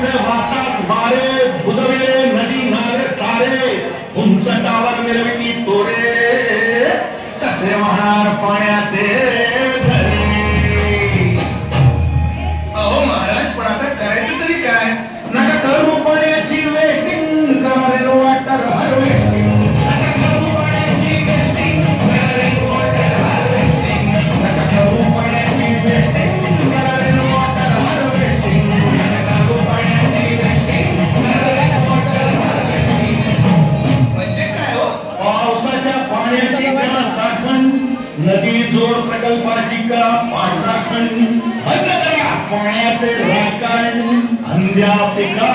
पाण्याचे वाहतात वारे बुजविले नदी नाले सारे उंचटावर मिरविती तोरे कसे वाहणार पाण्याचे झरे. अहो महाराज पण आता करायचं तरी काय? नका करू पाण्याची वेटिंग करा रे वॉटर हार्वेस्टिंग. नका करू पाण्याची वेस्टिंग करा रे वॉटर हार्वेस्टिंग. नका करू पाण्याची वेस्टिंग करा रे वॉटर हार्वेस्टिंग. नका करू पाण्याची वेस्टिंग करा रे वॉटर हार्वेस्टिंग. म्हणजे काय हो? पावसाच्या पाण्याची करा साठवण नदी जोड प्रकल्पाची करा पाठराखण. बंद करा पाण्याचे राजकारण अंध्या पिका